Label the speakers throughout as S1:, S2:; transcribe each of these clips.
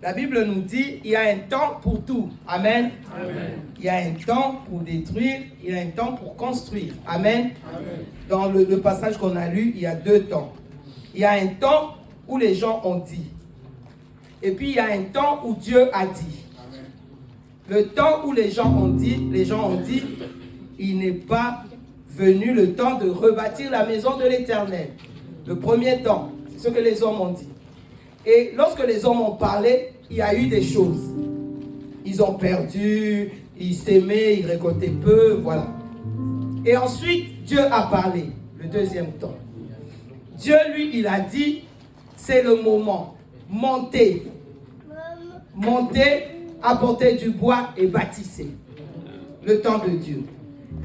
S1: La Bible nous dit il y a un temps pour tout. Amen.
S2: Amen.
S1: Il y a un temps pour détruire, il y a un temps pour construire. Amen.
S2: Amen.
S1: Dans le passage qu'on a lu, il y a 2 temps. Il y a un temps où les gens ont dit. Et puis il y a un temps où Dieu a dit.
S2: Amen.
S1: Le temps où les gens ont dit, il n'est pas venu le temps de rebâtir la maison de l'Éternel. Le premier temps, c'est ce que les hommes ont dit. Et lorsque les hommes ont parlé, il y a eu des choses. Ils ont perdu, ils s'aimaient, ils récoltaient peu, voilà. Et ensuite, Dieu a parlé, le deuxième temps. Dieu, lui, il a dit, c'est le moment. Montez, apportez du bois et bâtissez. Le temps de Dieu.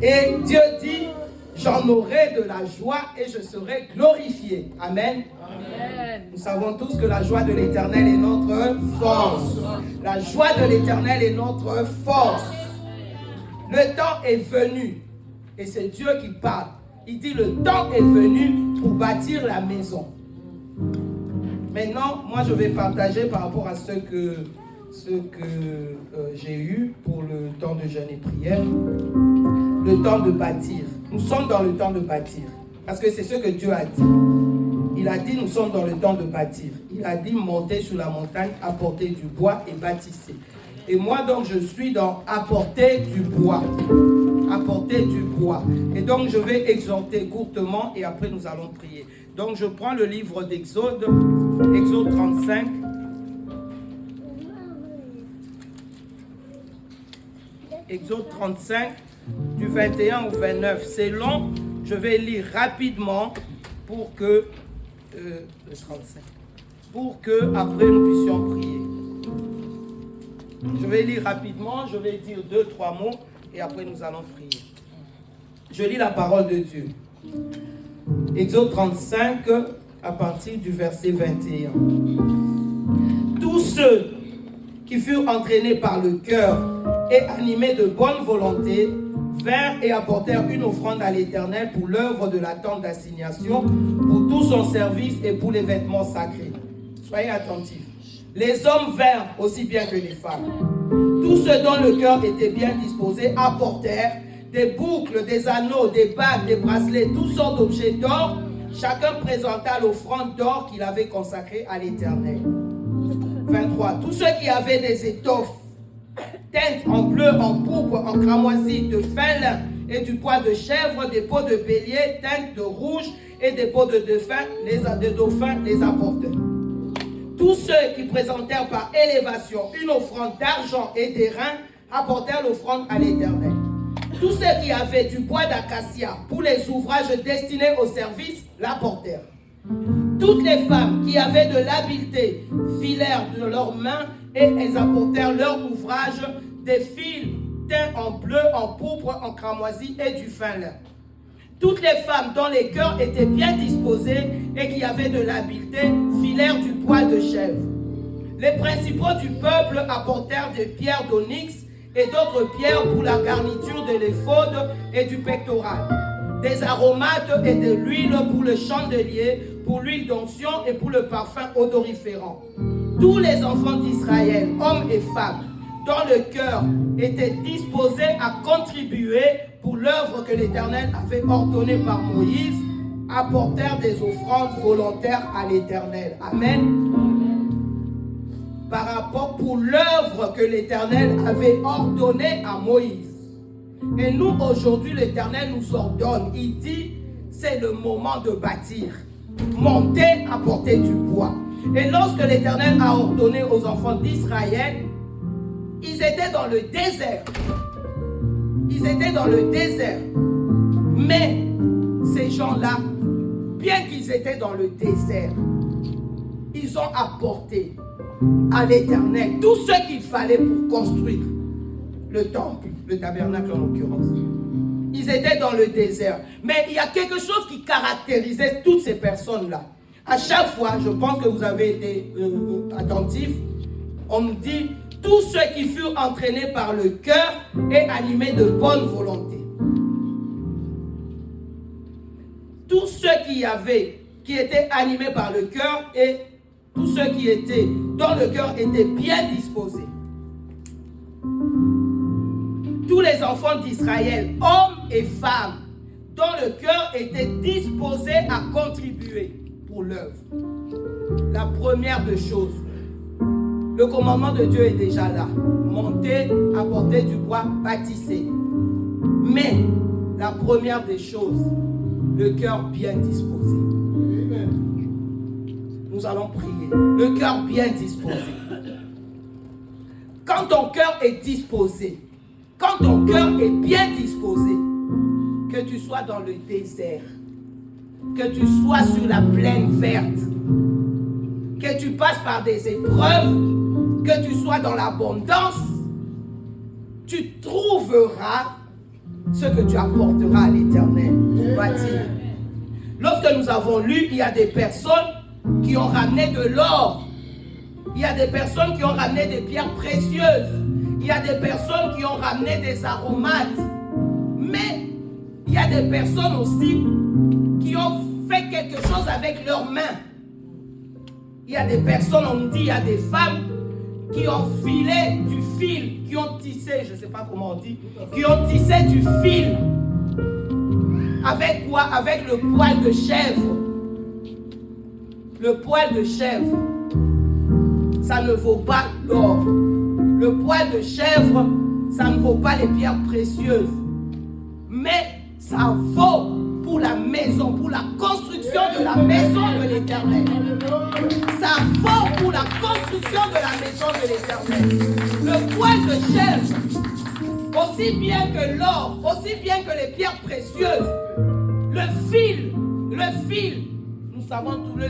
S1: Et Dieu dit, j'en aurai de la joie et je serai glorifié. Amen.
S3: Amen.
S1: Nous savons tous que la joie de l'Éternel est notre force. La joie de l'Éternel est notre force. Le temps est venu. Et c'est Dieu qui parle. Il dit le temps est venu pour bâtir la maison. Maintenant, moi je vais partager par rapport à ce que j'ai eu pour le temps de jeûne et prière. Le temps de bâtir. Nous sommes dans le temps de bâtir. Parce que c'est ce que Dieu a dit. Il a dit nous sommes dans le temps de bâtir. Il a dit montez sur la montagne, apportez du bois et bâtissez. Et moi donc je suis dans apporter du bois. Apporter du bois. Et donc je vais exhorter courtement et après nous allons prier. Donc je prends le livre d'Exode, Exode 35. Exode 35, du 21 au 29. C'est long, je vais lire rapidement pour que le 35, pour que après nous puissions prier. Je vais lire rapidement, je vais dire 2-3 mots et après nous allons prier. Je lis la parole de Dieu. Exode 35 à partir du verset 21. Tous ceux qui furent entraînés par le cœur et animés de bonne volonté vinrent et apportèrent une offrande à l'Éternel pour l'œuvre de la tente d'assignation, pour tout son service et pour les vêtements sacrés. Soyez attentifs. Les hommes vinrent aussi bien que les femmes. Tous ceux dont le cœur était bien disposé apportèrent des boucles, des anneaux, des bagues, des bracelets, toutes sortes d'objets d'or. Chacun présenta l'offrande d'or qu'il avait consacrée à l'Éternel. 23. Tous ceux qui avaient des étoffes teintes en bleu, en pourpre, en cramoisi, de fin lin et du poil de chèvre, des peaux de bélier teintes de rouge et des peaux de dauphin les apportèrent. Tous ceux qui présentèrent par élévation une offrande d'argent et d'airain apportèrent l'offrande à l'Éternel. Tous ceux qui avaient du bois d'acacia pour les ouvrages destinés au service l'apportèrent. Toutes les femmes qui avaient de l'habileté filèrent de leurs mains et elles apportèrent leur ouvrage, des fils teints en bleu, en pourpre, en cramoisi et du fin lin. Toutes les femmes dont les cœurs étaient bien disposés et qui avaient de l'habileté filèrent du poil de chèvre. Les principaux du peuple apportèrent des pierres d'onyx et d'autres pierres pour la garniture de l'éphod et du pectoral, des aromates et de l'huile pour le chandelier, pour l'huile d'onction et pour le parfum odoriférant. Tous les enfants d'Israël, hommes et femmes, dont le cœur était disposé à contribuer pour l'œuvre que l'Éternel avait ordonnée par Moïse, apportèrent des offrandes volontaires à l'Éternel. Amen. Par rapport pour l'œuvre que l'Éternel avait ordonnée à Moïse. Et nous, aujourd'hui, l'Éternel nous ordonne. Il dit, c'est le moment de bâtir. Montez, apportez du bois. Et lorsque l'Éternel a ordonné aux enfants d'Israël, ils étaient dans le désert. Ils étaient dans le désert. Mais ces gens-là, bien qu'ils étaient dans le désert, ils ont apporté à l'Éternel tout ce qu'il fallait pour construire le temple, le tabernacle en l'occurrence. Ils étaient dans le désert. Mais il y a quelque chose qui caractérisait toutes ces personnes-là. À chaque fois, je pense que vous avez été attentifs, on nous dit tous ceux qui furent entraînés par le cœur et animés de bonne volonté. Tous ceux qui étaient animés par le cœur et tous ceux dont le cœur était bien disposé. Tous les enfants d'Israël, hommes et femmes, dont le cœur était disposé à contribuer pour l'œuvre. La première des choses, le commandement de Dieu est déjà là. Montez, apportez du bois, bâtissez. Mais la première des choses, le cœur bien disposé. Nous allons prier. Le cœur bien disposé. Quand ton cœur est disposé, quand ton cœur est bien disposé, que tu sois dans le désert, que tu sois sur la plaine verte, que tu passes par des épreuves, que tu sois dans l'abondance, tu trouveras ce que tu apporteras à l'Éternel pour bâtir. Lorsque nous avons lu, il y a des personnes qui ont ramené de l'or. Il y a des personnes qui ont ramené des pierres précieuses. Il y a des personnes qui ont ramené des aromates. Mais il y a des personnes aussi qui ont fait quelque chose avec leurs mains. Il y a des personnes, on nous dit, il y a des femmes qui ont filé du fil, qui ont tissé, je ne sais pas comment on dit, qui ont tissé du fil. Avec quoi? Avec le poil de chèvre. Le poil de chèvre, ça ne vaut pas l'or. Le poil de chèvre, ça ne vaut pas les pierres précieuses. Mais ça vaut pour la maison, pour la construction de la maison de l'Éternel. Ça vaut pour la construction de la maison de l'Éternel. Le poil de chèvre, aussi bien que l'or, aussi bien que les pierres précieuses, le fil, nous savons tout, le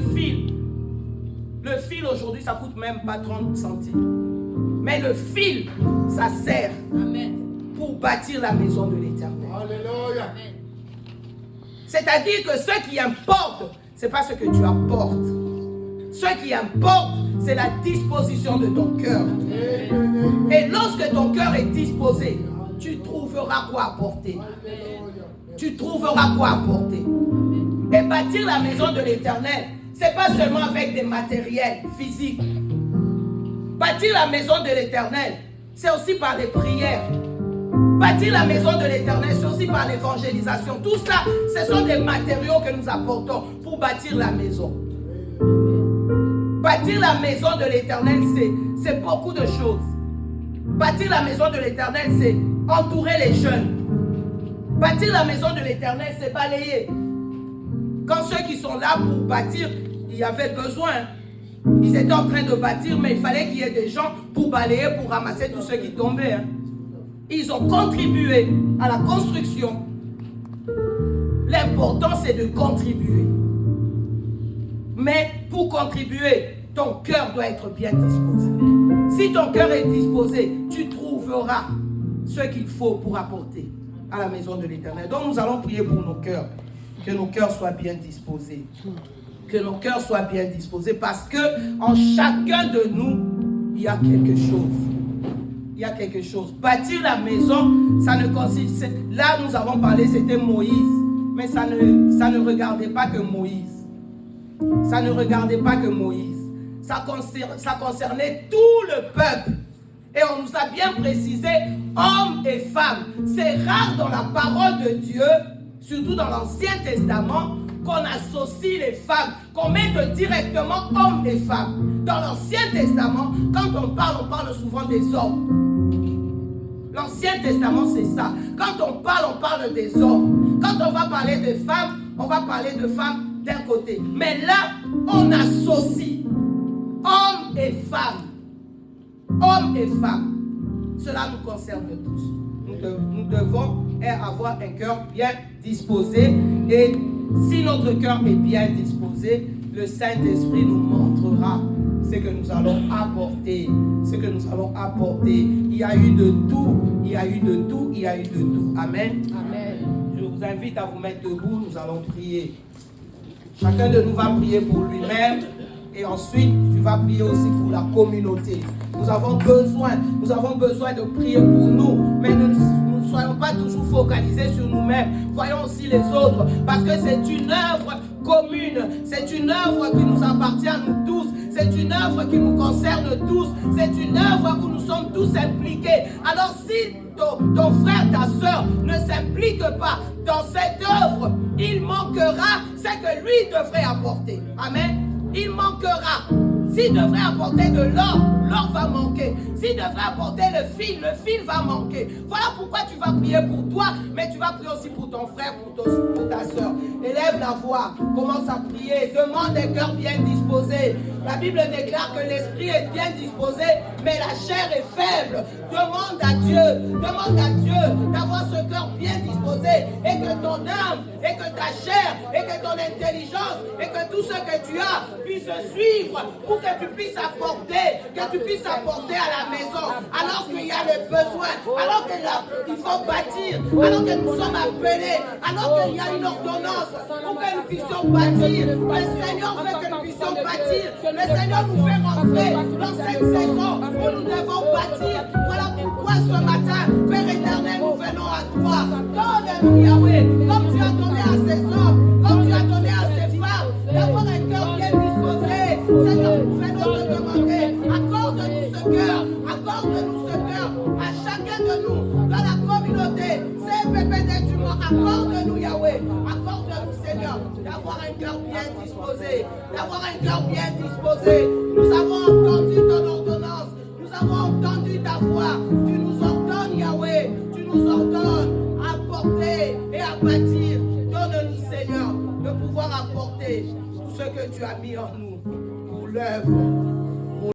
S1: fil aujourd'hui, ça coûte même pas 30 centimes. Mais le fil, ça sert pour bâtir la maison de l'Éternel. Alléluia. C'est-à-dire que ce qui importe, ce n'est pas ce que tu apportes. Ce qui importe, c'est la disposition de ton cœur. Et lorsque ton cœur est disposé, tu trouveras quoi apporter. Tu trouveras quoi apporter. Et bâtir la maison de l'Éternel, ce n'est pas seulement avec des matériels physiques. Bâtir la maison de l'Éternel, c'est aussi par les prières. Bâtir la maison de l'Éternel, c'est aussi par l'évangélisation. Tout ça, ce sont des matériaux que nous apportons pour bâtir la maison. Bâtir la maison de l'Éternel, c'est beaucoup de choses. Bâtir la maison de l'Éternel, c'est entourer les jeunes. Bâtir la maison de l'Éternel, c'est balayer. Quand ceux qui sont là pour bâtir, il y avait besoin. Ils étaient en train de bâtir, mais il fallait qu'il y ait des gens pour balayer, pour ramasser tout ce qui tombait. Ils ont contribué à la construction. L'important, c'est de contribuer. Mais pour contribuer, ton cœur doit être bien disposé. Si ton cœur est disposé, tu trouveras ce qu'il faut pour apporter à la maison de l'Éternel. Donc nous allons prier pour nos cœurs. Que nos cœurs soient bien disposés. Que nos cœurs soient bien disposés parce que en chacun de nous, il y a quelque chose. Il y a quelque chose. Bâtir la maison, ça ne consiste... Là, nous avons parlé, c'était Moïse. Mais ça ne regardait pas que Moïse. Ça ne regardait pas que Moïse. Ça concernait tout le peuple. Et on nous a bien précisé, hommes et femmes. C'est rare dans la parole de Dieu, surtout dans l'Ancien Testament, qu'on associe les femmes, qu'on mette directement hommes et femmes. Dans l'Ancien Testament, quand on parle souvent des hommes. L'Ancien Testament, c'est ça. Quand on parle des hommes. Quand on va parler de femmes, on va parler de femmes d'un côté. Mais là, on associe hommes et femmes. Hommes et femmes. Cela nous concerne tous. Nous devons avoir un cœur bien disposé. Et si notre cœur est bien disposé, le Saint-Esprit nous montrera ce que nous allons apporter. Ce que nous allons apporter. Il y a eu de tout. Il y a eu de tout. Il y a eu de tout. Amen. Amen. Je vous invite à vous mettre debout. Nous allons prier. Chacun de nous va prier pour lui-même. Et ensuite, tu vas prier aussi pour la communauté. Nous avons besoin de prier pour nous. Mais ne soyons pas toujours focalisés sur nous-mêmes. Voyons aussi les autres. Parce que c'est une œuvre commune. C'est une œuvre qui nous appartient à nous tous. C'est une œuvre qui nous concerne tous. C'est une œuvre où nous sommes tous impliqués. Alors si ton frère, ta soeur ne s'implique pas dans cette œuvre, il manquera ce que lui devrait apporter. Amen. Il manquera. S'il devrait apporter de l'or, l'or va manquer. S'il devrait apporter le fil va manquer. Voilà pourquoi tu vas prier pour toi, mais tu vas prier aussi pour ton frère, pour ta soeur. Élève la voix, commence à prier, demande un cœur bien disposé. La Bible déclare que l'esprit est bien disposé, mais la chair est faible. Demande à Dieu d'avoir ce cœur bien disposé et que ton âme, et que ta chair, et que ton intelligence, et que tout ce que tu as puisse suivre pour que tu puisses apporter, à la maison, alors qu'il y a le besoin, alors qu'il faut bâtir, alors que nous sommes appelés, alors qu'il y a une ordonnance pour que nous puissions bâtir. Le Seigneur veut que nous puissions bâtir. Le Seigneur nous fait rentrer dans cette saison où nous devons bâtir. Voilà pourquoi ce matin, Père éternel, nous venons à toi. Donne-nous, Yahweh, comme tu as donné à ces hommes, comme tu as donné à ces femmes, d'avoir un cœur bien disposé. Seigneur, nous venons te demander, accorde-nous ce cœur à chacun de nous, dans la communauté, CPPD du monde, accorde-nous, Yahweh, accorde-nous, Seigneur, d'avoir un cœur bien disposé, Nous avons entendu ton ordonnance, nous avons entendu ta voix, tu nous ordonnes, Yahweh, tu nous ordonnes à porter et à bâtir. Donne-nous, Seigneur, de pouvoir apporter tout ce que tu as mis en nous pour l'œuvre